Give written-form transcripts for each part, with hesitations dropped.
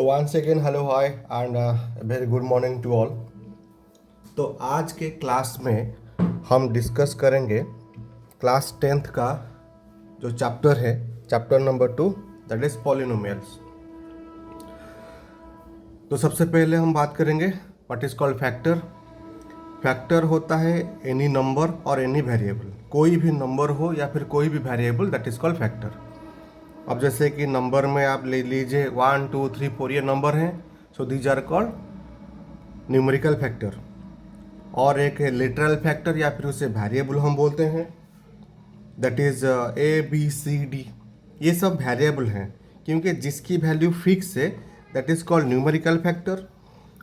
So once again hello hi and very good morning to all. तो आज के class में हम डिस्कस करेंगे क्लास 10th का जो चैप्टर है, chapter number 2, that is polynomials. तो सबसे पहले हम बात करेंगे what is called factor. Factor होता है एनी नंबर और एनी वेरिएबल, कोई भी नंबर हो या फिर कोई भी variable, that is called factor. अब जैसे कि नंबर में आप ले लीजिए 1 2 3 4 ये नंबर हैं, so these are called numerical factor. और एक है लिटरल फैक्टर या फिर उसे वेरिएबल हम बोलते हैं, that is A B C D. ये सब वेरिएबल हैं क्योंकि जिसकी वैल्यू फिक्स है that is called numerical factor,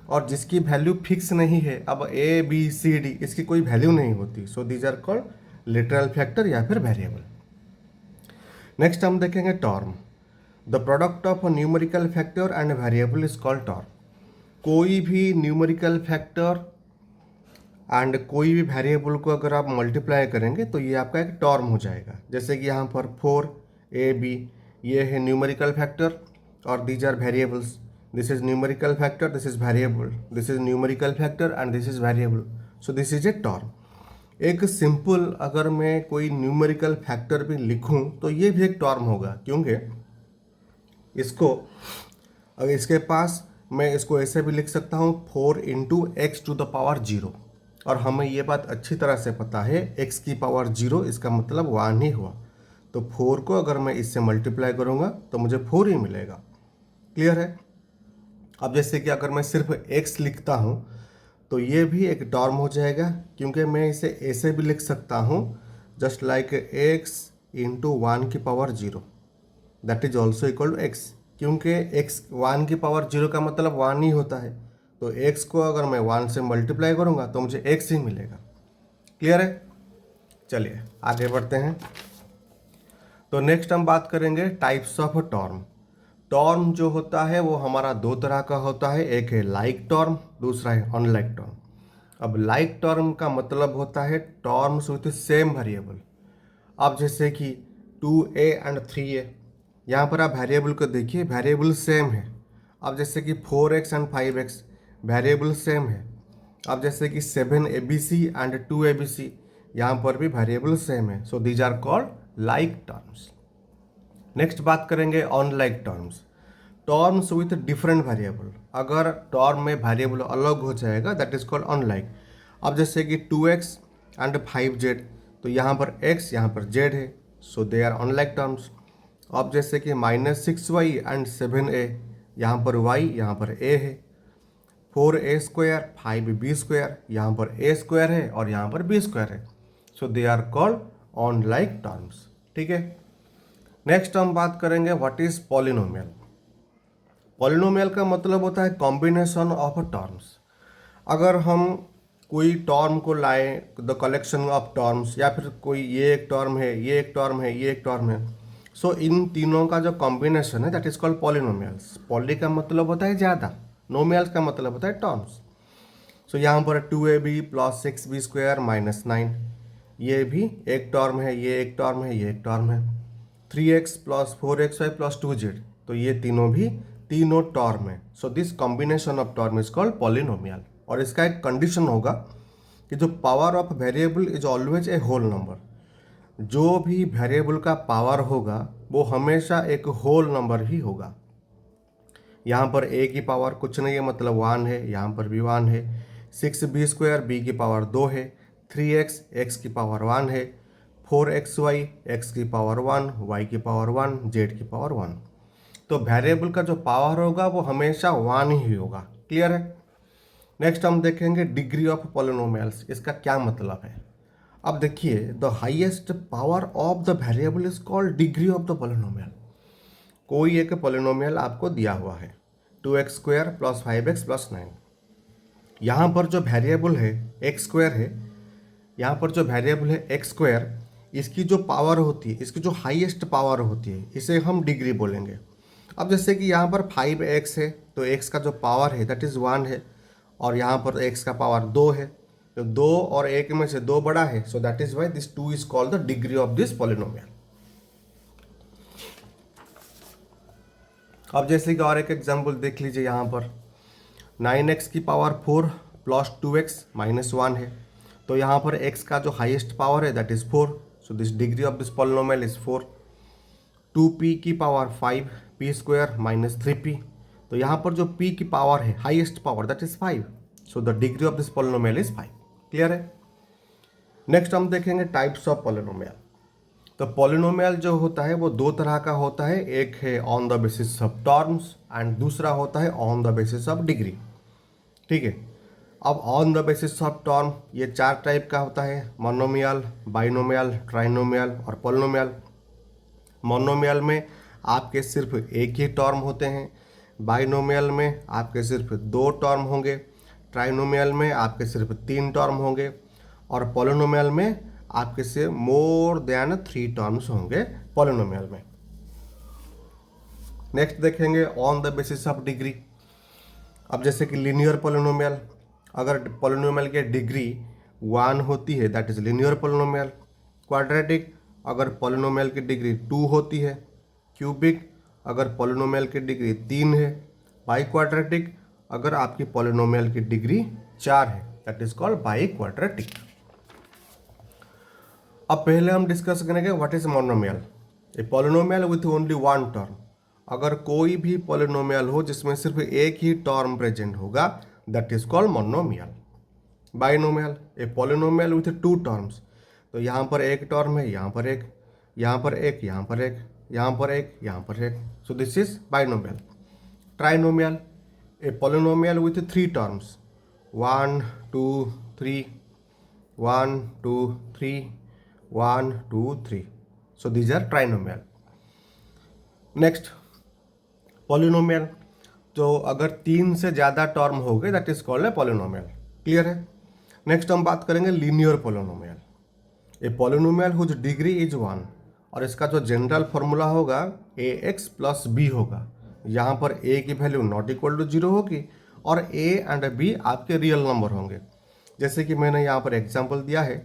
और जिसकी वैल्यू फिक्स नहीं है, अब ए बी सी डी इसकी कोई वैल्यू नहीं होती, so these are called literal factor या फिर वेरिएबल। नेक्स्ट हम देखेंगे term. The product of a numerical factor and variable is called term. कोई भी न्यूमेरिकल फैक्टर एंड कोई भी वेरिएबल को अगर आप मल्टीप्लाई करेंगे तो ये आपका एक टर्म हो जाएगा। जैसे कि यहाँ पर 4ab ये है न्यूमेरिकल फैक्टर और these are variables. This is numerical factor, this is variable, this is numerical factor and this is variable, so this is a term. एक सिंपल अगर मैं कोई न्यूमेरिकल फैक्टर भी लिखूं तो ये भी एक टर्म होगा, क्योंकि इसको अगर इसके पास मैं इसको ऐसे भी लिख सकता हूँ 4 into x to the power 0, और हमें ये बात अच्छी तरह से पता है x की पावर 0 इसका मतलब 1 ही हुआ, तो 4 को अगर मैं इससे मल्टीप्लाई करूँगा तो मुझे 4 ही मिलेगा। क्लियर है। अब जैसे कि अगर मैं सिर्फ x लिखता हूँ तो ये भी एक टर्म हो जाएगा, क्योंकि मैं इसे ऐसे भी लिख सकता हूँ जस्ट लाइक x इंटू 1 की power 0, that is also equal to x, क्योंकि x 1 की पावर 0 का मतलब 1 ही होता है, तो x को अगर मैं 1 से मल्टीप्लाई करूँगा तो मुझे x ही मिलेगा। क्लियर है। चलिए आगे बढ़ते हैं। तो नेक्स्ट हम बात करेंगे टाइप्स ऑफ टर्म। टर्म जो होता है वो हमारा दो तरह का होता है, एक है लाइक टर्म, दूसरा है अनलाइक टर्म। अब लाइक टर्म का मतलब होता है टर्म्स विथ सेम वेरिएबल। अब जैसे कि 2a एंड 3a, यहाँ पर आप वेरिएबल को देखिए, वेरिएबल सेम है। अब जैसे कि 4x and 5x variable same है। अब जैसे कि 7abc एंड 2abc, यहाँ पर भी वेरिएबल सेम है, so these are called like terms. Next बात करेंगे unlike terms. Terms with different variable, अगर टर्म में वेरिएबल अलग हो जाएगा दैट इज कॉल्ड अनलाइक। अब जैसे कि 2x एंड 5z, तो यहाँ पर x यहाँ पर z है, so they are unlike terms. अब जैसे कि -6y एंड 7a, यहाँ पर y यहाँ पर a है। 4a स्क्वायर 5b स्क्वायर, यहाँ पर a स्क्वायर है और यहाँ पर b स्क्वायर है, so they are called unlike terms. ठीक है। नेक्स्ट हम बात करेंगे व्हाट इज पॉलिनोमियल। पॉलिनोमियल का मतलब होता है कॉम्बिनेशन ऑफ टर्म्स। अगर हम कोई टर्म को लाएं, द कलेक्शन ऑफ टर्म्स, या फिर कोई ये एक टर्म है, ये एक टर्म है, ये एक टर्म है, सो इन तीनों का जो कॉम्बिनेशन है that is called polynomials. Poly का मतलब होता है ज़्यादा, नोमियल्स का मतलब होता है टर्म्स। सो यहाँ पर 2ab प्लस 6b स्क्वायर -9, ये भी एक टर्म है, ये एक टर्म है, ये एक टर्म है। 3x plus 4xy plus 2z, तो ये तीनों भी तीनों टर्म है, so this combination of term is called polynomial. और इसका एक कंडीशन होगा कि जो power of variable is always a whole number. जो भी वेरिएबल का पावर होगा वो हमेशा एक होल नंबर ही होगा। यहाँ पर a की पावर कुछ नहीं है मतलब 1 है, यहाँ पर भी 1 है। 6b स्क्वायर b की पावर 2 है। 3x x की पावर 1 है। 4xy x की पावर 1, y की पावर 1, z की पावर 1। तो वेरिएबल का जो पावर होगा वो हमेशा 1 ही होगा। क्लियर है। नेक्स्ट हम देखेंगे डिग्री ऑफ पॉलिनोमियल्स, इसका क्या मतलब है। अब देखिए, the highest power of the variable is called degree of the polynomial. कोई एक पॉलिनोमियल आपको दिया हुआ है 2x square plus 5x plus 9। यहाँ पर जो वेरिएबल है x स्क्वायर है, यहाँ पर जो वेरिएबल है x स्क्वायर, इसकी जो पावर होती है, इसकी जो हाईएस्ट पावर होती है, इसे हम डिग्री बोलेंगे। अब जैसे कि यहाँ पर 5x है तो x का जो पावर है दैट इज़ 1 है, और यहाँ पर x का पावर 2 है, तो 2 और 1 में से 2 बड़ा है, so that is why this 2 is called the degree of this polynomial. अब जैसे कि और एक एग्जाम्पल देख लीजिए यहाँ पर 9x की पावर 4 प्लस 2x माइनस 1 है। तो यहाँ पर x का जो हाईएस्ट पावर है that is 4, so this degree of this polynomial is 4। 2p की power 5 p square minus 3p, तो यहाँ पर जो p की पावर है highest power that is 5, so the degree of this polynomial is 5। Clear है। Next हम देखेंगे टाइप्स ऑफ पॉलिनोमियल। तो पॉलिनोमियल जो होता है वो दो तरह का होता है, एक है on the basis of terms and दूसरा होता है on the basis of degree. ठीक है। अब on the basis of term ये 4 टाइप का होता है, मोनोमियल, बाइनोमियल, ट्राइनोमियल और पॉलिनोमियल। मोनोमियल में आपके सिर्फ एक ही टर्म होते हैं, बाइनोमियल में आपके सिर्फ 2 टर्म होंगे, ट्राइनोमियल में आपके सिर्फ 3 टर्म होंगे और पॉलिनोमियल में आपके से मोर देन 3 टर्म्स होंगे पॉलिनोमियल में। नेक्स्ट देखेंगे on the basis of degree. अब जैसे कि लीनियर पॉलिनोमियल, अगर पॉलिनोमियल की डिग्री 1 होती है that is linear polynomial. Quadratic अगर पॉलिनोमियल की डिग्री 2 होती है। क्यूबिक अगर पॉलिनोमियल की डिग्री 3 है। बाई क्वाड्रेटिक अगर आपकी पॉलिनोमियल की डिग्री 4 है that is called by quadratic. अब पहले हम डिस्कस करेंगे what is monomial. A polynomial with only 1 term, अगर कोई भी पॉलिनोमियल हो जिसमें सिर्फ एक ही टर्म प्रेजेंट होगा that is called monomial. Binomial A polynomial with 2 terms, तो यहाँ पर एक टर्म है, यहाँ पर एक, यहाँ पर एक, यहाँ पर एक, यहाँ पर एक, यहाँ पर एक, सो this is binomial. Trinomial A polynomial with 3 terms, 1 2 3, 1 2 3, 1 2 3, so these are trinomial। Next polynomial, तो अगर 3 से ज़्यादा टर्म हो गए that is called a polynomial. Clear है। नेक्स्ट हम बात करेंगे linear polynomial. A polynomial whose degree is 1 और इसका जो जनरल फॉर्मूला होगा ए एक्स प्लस बी होगा। यहाँ पर ए की वैल्यू नॉट इक्वल टू 0 होगी और ए एंड बी आपके रियल नंबर होंगे। जैसे कि मैंने यहाँ पर एग्जाम्पल दिया है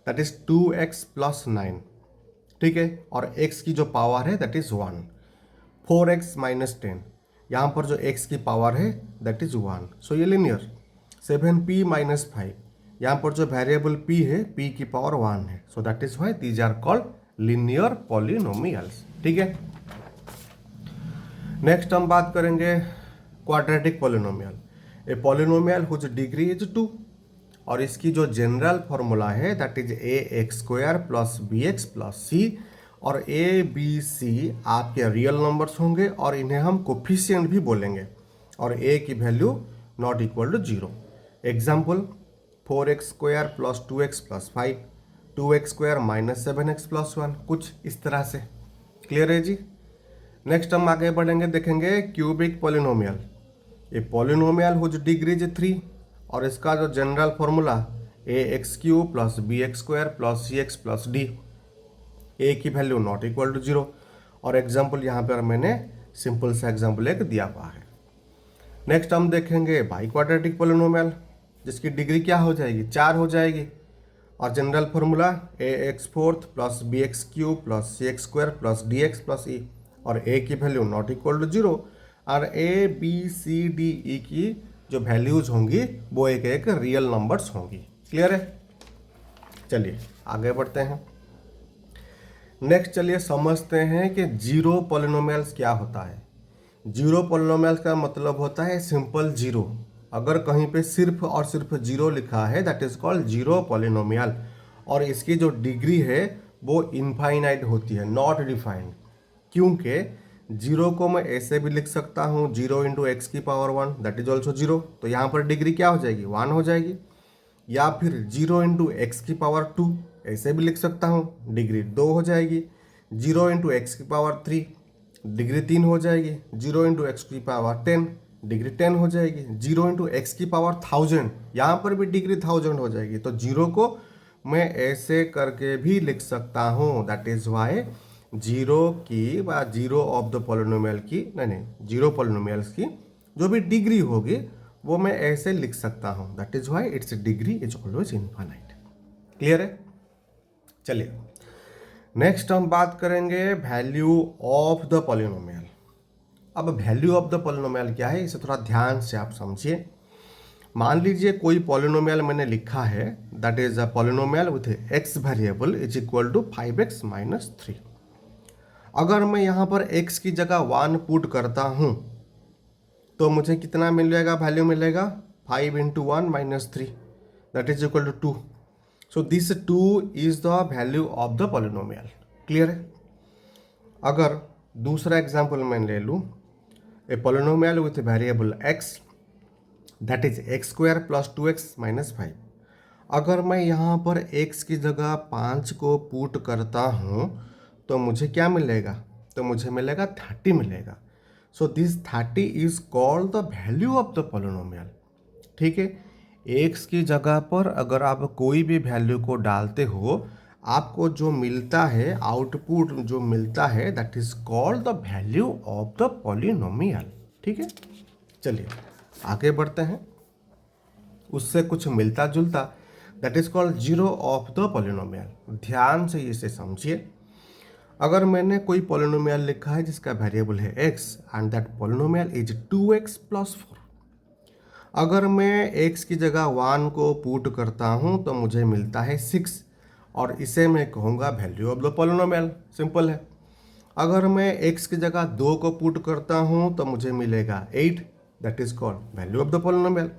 दैट इज 2x प्लस 9। ठीक है। और x की जो पावर है दैट इज 1। 4x माइनस 10, यहाँ पर जो x की पावर है दैट इज 1, सो ये लीनियर। 7p माइनस 5, यहाँ पर जो वेरिएबल p है p की पावर 1 है, so that is why these are called linear polynomials. ठीक है। नेक्स्ट हम बात करेंगे quadratic polynomial. A polynomial whose degree is 2 और इसकी जो जनरल फॉर्मूला है that is a x square plus b x plus c, और ए बी सी आपके रियल नंबर्स होंगे और इन्हें हम कोफिशिएंट भी बोलेंगे और ए की value not equal to 0। Example 4x square plus 2x plus 5, 2x square minus 7x plus 1, कुछ इस तरह से। क्लियर है जी। नेक्स्ट हम आगे बढ़ेंगे, देखेंगे cubic polynomial. A polynomial whose degree is 3 और इसका जो general formula a x cube plus b x square plus c x plus d, a की वैल्यू नॉट इक्वल टू 0 और एग्जाम्पल यहाँ पर मैंने सिंपल सा एग्जाम्पल एक दिया हुआ है। नेक्स्ट हम देखेंगे बाई क्वाड्रेटिक पॉलिनोमियल जिसकी डिग्री क्या हो जाएगी 4 हो जाएगी और general formula a x fourth plus b x cube plus c x square plus d x plus e, और ए की वैल्यू नॉट इक्वल टू 0 और a B C D E की जो वैल्यूज होंगी वो एक एक रियल नंबर्स होंगी। क्लियर है। चलिए आगे बढ़ते हैं। नेक्स्ट चलिए समझते हैं कि जीरो पॉलिनोमियल्स क्या होता है। जीरो पॉलिनोमियल्स का मतलब होता है सिंपल जीरो। अगर कहीं पे सिर्फ और सिर्फ जीरो लिखा है that is called zero polynomial और इसकी जो डिग्री है वो इनफाइनाइट होती है, नॉट डिफाइंड। क्योंकि जीरो को मैं ऐसे भी लिख सकता हूँ 0 इंटू एक्स की पावर 1 दैट इज ऑल्सो 0, तो यहाँ पर डिग्री क्या हो जाएगी 1 हो जाएगी। या फिर 0 इंटू एक्स की पावर 2 ऐसे भी लिख सकता हूँ, डिग्री 2 हो जाएगी। 0 इंटू एक्स की पावर 3 डिग्री 3 हो जाएगी। 0 इंटू एक्स की पावर 10 डिग्री 10 हो जाएगी। 0 इंटू एक्स की पावर 1000 यहाँ पर भी डिग्री 1000 हो जाएगी। तो जीरो को मैं ऐसे करके भी लिख सकता हूँ, दैट इज वाई जीरो की व जीरो ऑफ द पॉलिनोमियल की नहीं जीरो पॉलिनोमियल्स की जो भी डिग्री होगी वो मैं ऐसे लिख सकता हूँ, that is why it's degree is always infinite. Clear है। चलिए नेक्स्ट हम बात करेंगे वैल्यू ऑफ द पॉलिनोमियल। अब वैल्यू ऑफ द पॉलिनोमियल क्या है, इसे थोड़ा ध्यान से आप समझिए। मान लीजिए कोई पॉलिनोमियल मैंने लिखा है, that is a polynomial with x variable is equal to 5x-3। अगर मैं यहाँ पर x की जगह 1 पुट करता हूँ तो मुझे कितना मिल जाएगा, वैल्यू मिलेगा 5 × 1 - 3 that is equal to 2। So this 2 is the value of the polynomial. Clear है। अगर दूसरा एग्जाम्पल मैं ले लूँ, a polynomial with variable x that is x² + 2x - 5। अगर मैं यहाँ पर x की जगह 5 को पुट करता हूँ तो मुझे क्या मिलेगा, तो मुझे मिलेगा 30 मिलेगा। So this 30 is called the value of the polynomial. ठीक है, x की जगह पर अगर आप कोई भी वैल्यू को डालते हो, आपको जो मिलता है, आउटपुट जो मिलता है, that is called the value of the polynomial. ठीक है, चलिए आगे बढ़ते हैं। उससे कुछ मिलता जुलता, that is called zero of the polynomial. ध्यान से इसे समझिए। अगर मैंने कोई पॉलिनोमियल लिखा है जिसका वेरिएबल है x and that polynomial is 2x + 4। अगर मैं x की जगह 1 को पुट करता हूँ तो मुझे मिलता है 6 और इसे मैं कहूँगा value of the polynomial. Simple है। अगर मैं x की जगह 2 को पुट करता हूँ तो मुझे मिलेगा 8, that is called value of the polynomial.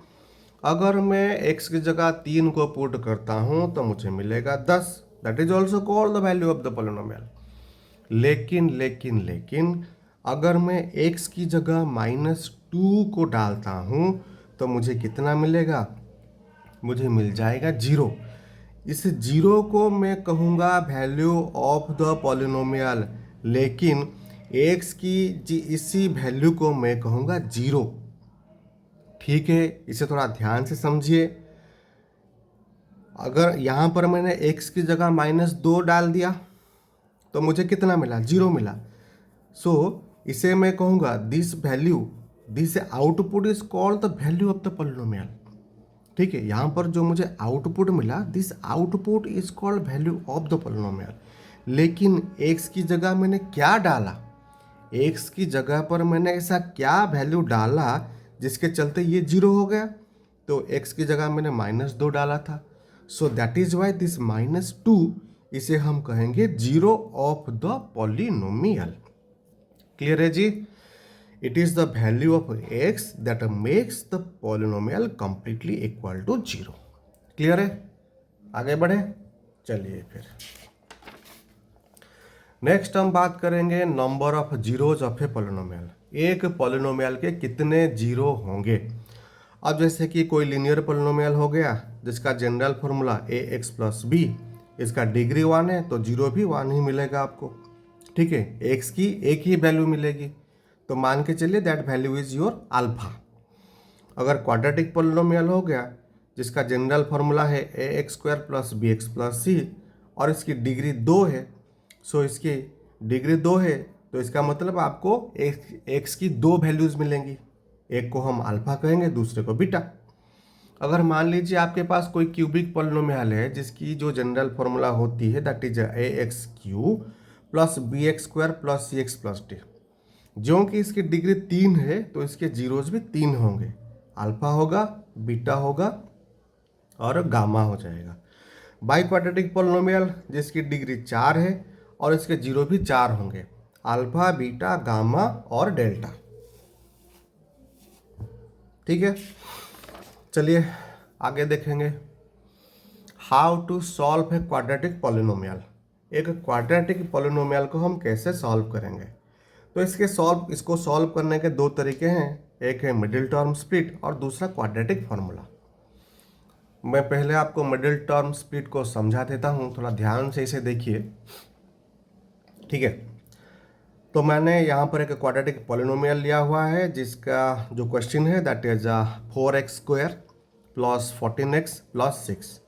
अगर मैं x की जगह 3 को पुट करता हूँ तो मुझे मिलेगा 10, that is also called the value of the polynomial. लेकिन अगर मैं x की जगह -2 को डालता हूँ तो मुझे कितना मिलेगा, मुझे मिल जाएगा 0। इस 0 को मैं कहूँगा वैल्यू ऑफ द पॉलिनोमियल, लेकिन x की इसी वैल्यू को मैं कहूँगा 0। ठीक है, इसे थोड़ा ध्यान से समझिए। अगर यहाँ पर मैंने x की जगह -2 डाल दिया तो मुझे कितना मिला, 0 मिला। सो इसे मैं कहूँगा this value, this output is called the value of the polynomial. ठीक है, यहाँ पर जो मुझे आउटपुट मिला, this output is called value of the polynomial. लेकिन x की जगह मैंने क्या डाला, x की जगह पर मैंने ऐसा क्या वैल्यू डाला जिसके चलते ये 0 हो गया। तो x की जगह मैंने -2 डाला था। So that is why this -2, इसे हम कहेंगे zero of the polynomial. Clear है जी। It is the value of x that makes the polynomial completely equal to 0। Clear है। आगे बढ़े, चलिए फिर नेक्स्ट हम बात करेंगे number of zeros of a polynomial. एक पॉलिनोमियल के कितने जीरो होंगे। अब जैसे कि कोई लीनियर पॉलिनोमियल हो गया जिसका जनरल फॉर्मूला ax + b, इसका डिग्री 1 है तो जीरो भी 1 ही मिलेगा आपको। ठीक है, x की एक ही वैल्यू मिलेगी, तो मान के चलिए that value is your alpha. अगर क्वाड्रेटिक पॉलिनोमियल हो गया जिसका जनरल फॉर्मूला है ax² + bx + c और इसकी डिग्री 2 है, सो इसकी डिग्री 2 है तो इसका मतलब आपको x की 2 वैल्यूज मिलेंगी। एक को हम अल्फा कहेंगे, दूसरे को बीटा। अगर मान लीजिए आपके पास कोई क्यूबिक पॉलिनोमियल है जिसकी जो जनरल फॉर्मूला होती है that is ax³ + bx² + cx + d, जो कि इसकी डिग्री 3 है तो इसके जीरोज भी 3 होंगे। अल्फा होगा, बीटा होगा और गामा हो जाएगा। बाई क्वाड्रेटिक पॉलिनोमियल जिसकी डिग्री 4 है और इसके जीरो भी 4 होंगे, अल्फा, बीटा, गामा और डेल्टा। ठीक है, चलिए आगे देखेंगे how to solve a quadratic polynomial. एक क्वाड्रेटिक पॉलिनोमियल को हम कैसे सॉल्व करेंगे। तो इसको सॉल्व करने के 2 तरीके हैं, एक है मिडिल टर्म स्प्लिट और दूसरा क्वाड्रेटिक फार्मूला। मैं पहले आपको मिडिल टर्म स्प्लिट को समझा देता हूँ, थोड़ा ध्यान से इसे देखिए। ठीक है, तो मैंने यहाँ पर एक क्वाड्रेटिक पॉलिनोमियल लिया हुआ है जिसका जो क्वेश्चन है दैट इज 4x² + 14x + 6।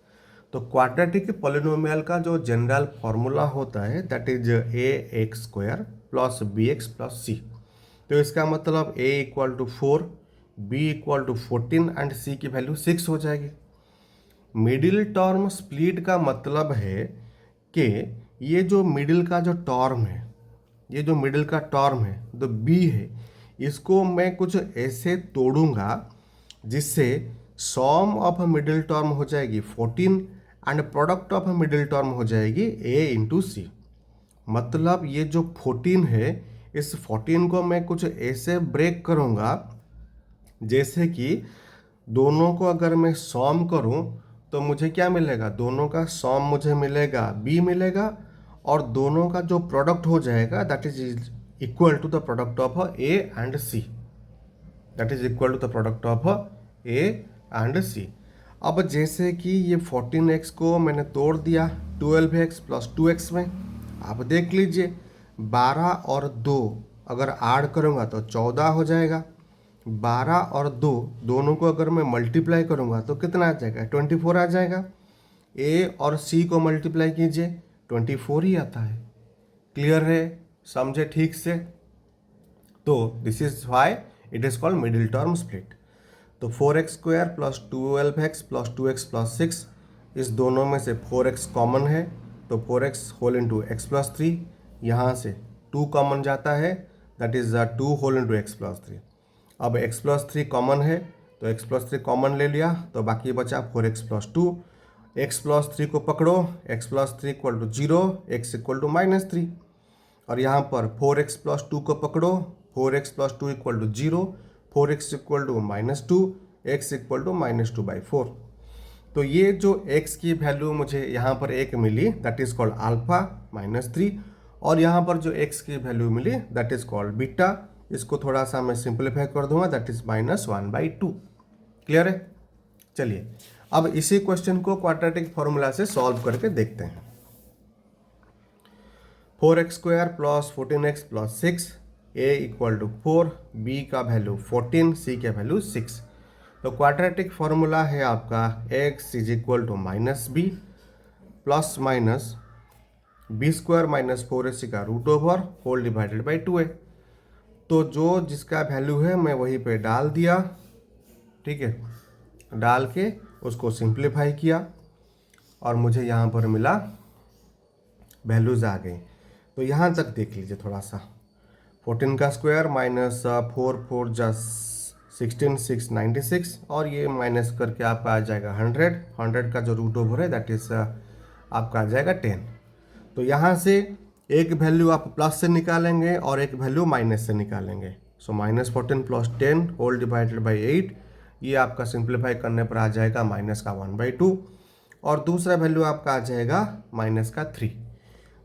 तो क्वाड्रेटिक पॉलिनोमियल का जो जनरल फॉर्मूला होता है that is ax² + bx + c। तो इसका मतलब a = 4, b = 14 एंड c की वैल्यू 6 हो जाएगी। मिडिल टर्म स्प्लिट का मतलब है कि ये जो मिडिल का जो टर्म है, ये जो मिडिल का टर्म है, तो b है, इसको मैं कुछ ऐसे तोड़ूंगा जिससे सॉम ऑफ मिडिल टर्म हो जाएगी 14 and product of middle term हो जाएगी a इंटू सी। मतलब ये जो 14 है, इस 14 को मैं कुछ ऐसे ब्रेक करूंगा जैसे कि दोनों को अगर मैं सॉम करूं तो मुझे क्या मिलेगा, दोनों का सॉम मुझे मिलेगा b मिलेगा, और दोनों का जो प्रोडक्ट हो जाएगा that is equal to the product of a and c, that is equal to the product of a and c। अब जैसे कि ये 14x को मैंने तोड़ दिया 12x प्लस 2x में, आप देख लीजिए 12 और 2 अगर ऐड करूँगा तो 14 हो जाएगा। 12 और 2 दोनों को अगर मैं मल्टीप्लाई करूँगा तो कितना आ जाएगा, 24 आ जाएगा। a और c को मल्टीप्लाई कीजिए 24 ही आता है। क्लियर है, समझे ठीक से? तो this is why it is called middle term split. तो 4x square plus 12x plus 2x plus 6, इस दोनों में से 4x कॉमन है तो 4x whole into x plus 3, यहाँ से 2 कॉमन जाता है that is 2 whole into x plus 3। अब x प्लस 3 कॉमन है तो x प्लस 3 कॉमन ले लिया तो बाकी बचा 4x प्लस 2। x प्लस 3 को पकड़ो, x plus 3 equal to 0, x equal to -3, और यहाँ पर 4x प्लस 2 को पकड़ो, 4x plus 2 equal to 0, 4x equal to -2, x equal to -2/4। तो ये जो x की वैल्यू मुझे यहाँ पर एक मिली दैट इज कॉल्ड अल्फा -3, और यहाँ पर जो x की वैल्यू मिली दैट इज कॉल्ड बीटा। इसको थोड़ा सा मैं सिंप्लीफाई कर दूंगा दैट इज -1/2। क्लियर है? चलिए अब इसी क्वेश्चन को क्वाड्रेटिक फॉर्मूला से सॉल्व करके देखते हैं। 4x square plus 14x plus 6, a equal to 4, b का वैल्यू 14, c का वैल्यू 6। तो क्वाड्रेटिक फॉर्मूला है आपका x is equal to -b plus minus b square minus 4ac का root over whole divided by 2a। तो जो जिसका value है मैं वहीं पे डाल दिया, ठीक है, डाल के उसको सिंप्लीफाई किया और मुझे यहाँ पर मिला वैल्यूज आ गई। तो यहाँ तक देख लीजिए थोड़ा सा, 14 का स्क्वायर माइनस 4 4 जा 16 6 96, और ये माइनस करके आपका आ जाएगा 100। 100 का जो रूट ओवर है दैट इज आपका आ जाएगा 10। तो यहाँ से एक वैल्यू आप प्लस से निकालेंगे और एक वैल्यू माइनस से निकालेंगे। सो -14 प्लस 10 होल डिवाइडेड बाई 8, ये आपका सिंप्लीफाई करने पर आ जाएगा माइनस का 1/2, और दूसरा वैल्यू आपका आ जाएगा माइनस का 3।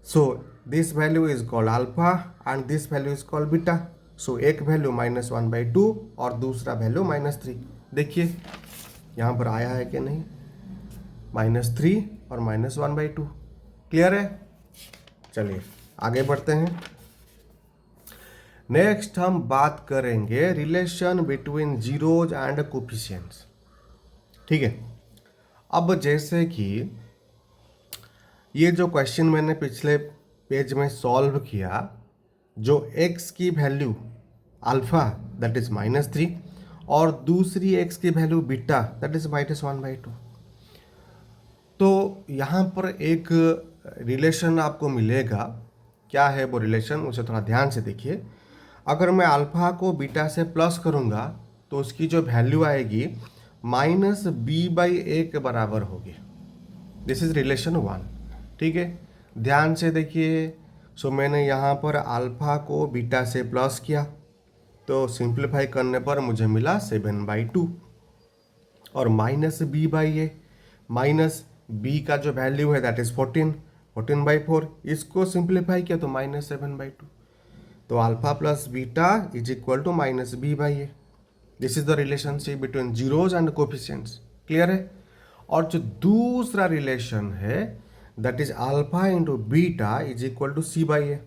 So this value is called alpha and this value is called beta. So एक वैल्यू -1/2 और दूसरा वैल्यू -3। देखिए यहाँ पर आया है कि नहीं, -3 और -1/2। क्लियर है? चलिए आगे बढ़ते हैं। नेक्स्ट हम बात करेंगे relation between zeros and coefficients. ठीक है, अब जैसे कि ये जो क्वेश्चन मैंने पिछले पेज में सॉल्व किया, जो x की वैल्यू अल्फा दैट इज -3 और दूसरी x की वैल्यू बीटा दैट इज -1/2, तो यहाँ पर एक रिलेशन आपको मिलेगा। क्या है वो रिलेशन, उसे थोड़ा ध्यान से देखिए। अगर मैं अल्फा को बीटा से प्लस करूँगा तो उसकी जो वैल्यू आएगी -b/a के बराबर होगी। This is relation 1। ठीक है, ध्यान से देखिए। सो मैंने यहाँ पर अल्फा को बीटा से प्लस किया तो सिंप्लीफाई करने पर मुझे मिला 7/2, और -b/a माइनस b का जो वैल्यू है दैट इज 14/4, इसको सिंप्लीफाई किया तो -7/2। तो alpha plus beta is equal to -b/a। This is the relationship between zeros and coefficients. Clear है? और जो दूसरा रिलेशन है that is alpha into beta is equal to c/a।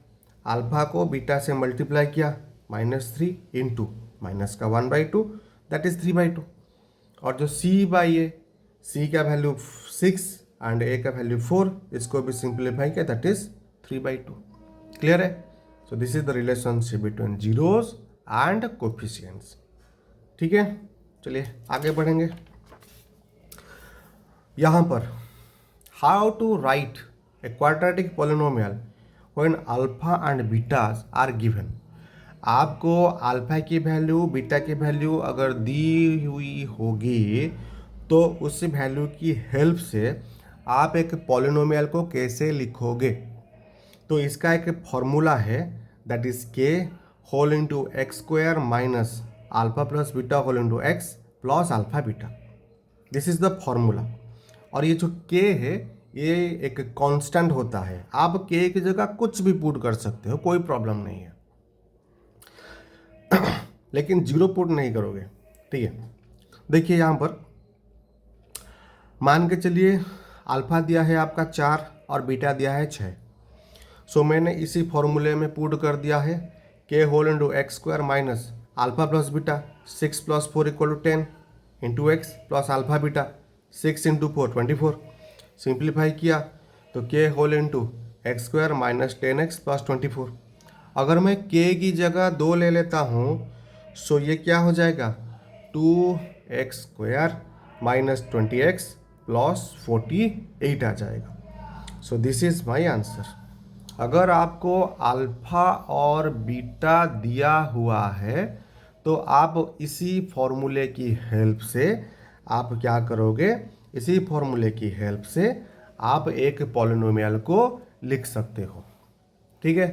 Alpha को बीटा से मल्टीप्लाई किया -3 इंटू माइनस का 1/2 that is 3/2, और जो c/a, c का वैल्यू 6 एंड a का वैल्यू 4, इसको भी सिंप्लीफाई किया दैट इज 3/2। क्लियर है? So this is the relationship between zeros and coefficients. ठीक है, चलिए आगे बढ़ेंगे। यहाँ पर how to write a quadratic polynomial when alpha and betas are given. आपको अल्फा की वैल्यू बीटा की वैल्यू अगर दी हुई होगी तो उस वैल्यू की हेल्प से आप एक पॉलिनोमियल को कैसे लिखोगे। तो इसका एक फॉर्मूला है, that is k whole into x square minus alpha plus beta whole into x plus alpha beta. This is the formula. और ये जो के है ये एक कांस्टेंट होता है, आप के की जगह कुछ भी पुट कर सकते हो, कोई प्रॉब्लम नहीं है, लेकिन जीरो पुट नहीं करोगे। ठीक है, देखिए यहाँ पर मान के चलिए अल्फा दिया है आपका 4 और बीटा दिया है 6। सो मैंने इसी फॉर्मूले में पुट कर दिया है k whole into x square minus alpha plus beta 6 plus 4 equal to 10 into x plus alpha beta 6 into 4 24। Simplify किया तो k whole into x square minus 10x plus 24। अगर मैं के की जगह 2 ले लेता हूँ सो ये क्या हो जाएगा 2x square minus 20x plus 48 आ जाएगा। सो दिस इज माई आंसर। अगर आपको अल्फा और बीटा दिया हुआ है तो आप इसी फॉर्मूले की हेल्प से आप क्या करोगे, इसी फॉर्मूले की हेल्प से आप एक पॉलिनोमियल को लिख सकते हो। ठीक है,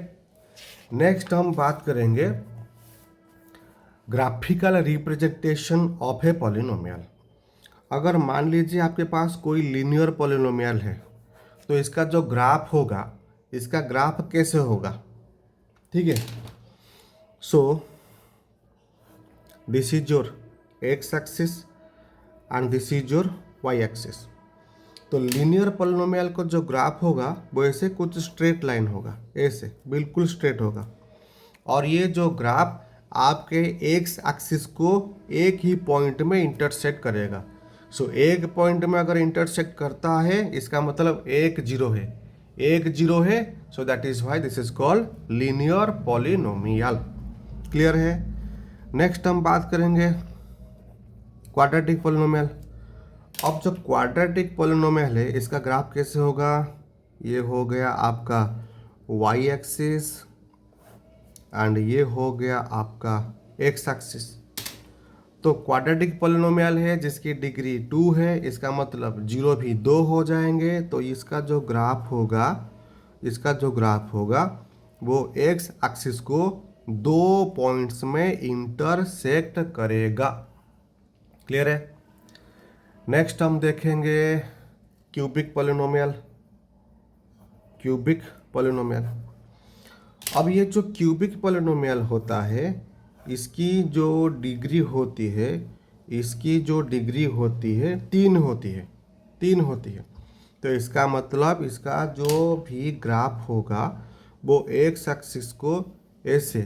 नेक्स्ट हम बात करेंगे graphical representation of a polynomial. अगर मान लीजिए आपके पास कोई लीनियर पॉलिनोमियल है तो इसका जो ग्राफ होगा, इसका ग्राफ कैसे होगा। ठीक है, so this is your x axis and this is your y axis. तो लीनियर पॉलिनोमियल का जो ग्राफ होगा वो ऐसे कुछ स्ट्रेट लाइन होगा, ऐसे बिल्कुल स्ट्रेट होगा। और ये जो ग्राफ आपके एक्स एक्सिस को एक ही पॉइंट में इंटरसेक्ट करेगा। सो एक पॉइंट में अगर इंटरसेक्ट करता है इसका मतलब एक जीरो है, एक जीरो है, so that is why this is called linear polynomial. Clear है। नेक्स्ट हम बात करेंगे क्वाड्रेटिक पॉलिनोमियल। अब जो क्वाड्रेटिक पॉलिनोमियल है इसका ग्राफ कैसे होगा, ये हो गया आपका वाई एक्सिस एंड ये हो गया आपका एक्स एक्सिस। तो क्वाड्रेटिक पॉलिनोमियल है जिसकी डिग्री 2 है, इसका मतलब जीरो भी 2 हो जाएंगे। तो इसका जो ग्राफ होगा, इसका जो ग्राफ होगा वो एक्स एक्सिस को 2 पॉइंट्स में इंटरसेक्ट करेगा। क्लियर है। नेक्स्ट हम देखेंगे क्यूबिक पॉलिनोमियल। क्यूबिक पॉलिनोमियल, अब ये जो क्यूबिक पॉलिनोमियल होता है इसकी जो डिग्री होती है, इसकी जो डिग्री होती है 3 होती है, 3 होती है। तो इसका मतलब इसका जो भी ग्राफ होगा वो एक्स एक्सिस को ऐसे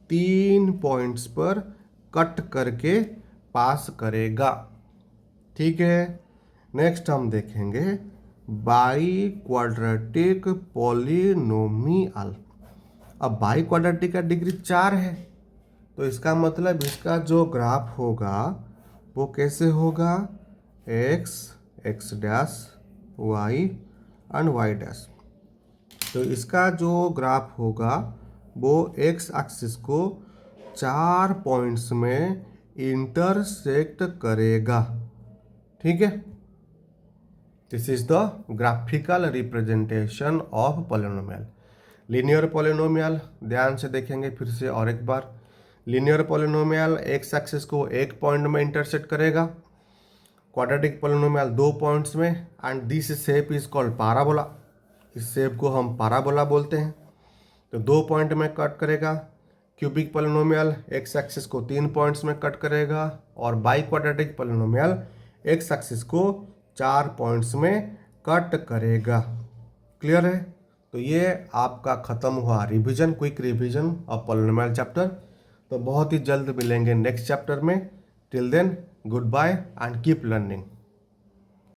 3 पॉइंट्स पर कट करके पास करेगा। ठीक है। नेक्स्ट हम देखेंगे बाई क्वाड्रेटिक पॉलिनोमियल। अब बाई क्वाड्रेटिक का डिग्री 4 है तो इसका मतलब इसका जो ग्राफ होगा वो कैसे होगा, x x dash y and y dash. तो इसका जो ग्राफ होगा वो एक्स एक्सिस को 4 पॉइंट्स में इंटरसेक्ट करेगा। ठीक है, this is the graphical representation of polynomial. Linear polynomial ध्यान से देखेंगे फिर से और एक बार। लीनियर पॉलिनोमियल एक्स एक्सिस को एक पॉइंट में इंटरसेक्ट करेगा, क्वाड्रेटिक पॉलिनोमियल 2 पॉइंट्स में, and this shape is called parabola. इस शेप को हम पाराबोला बोलते हैं। तो 2 पॉइंट में कट करेगा। क्यूबिक पॉलिनोमियल एक्स एक्सिस को 3 पॉइंट्स में कट करेगा और by quadratic polynomial x axis को 4 पॉइंट्स में कट करेगा। क्लियर है। तो ये आपका ख़त्म हुआ revision, quick revision of polynomial chapter. तो बहुत ही जल्द मिलेंगे नेक्स्ट चैप्टर में। Till then goodbye and keep learning.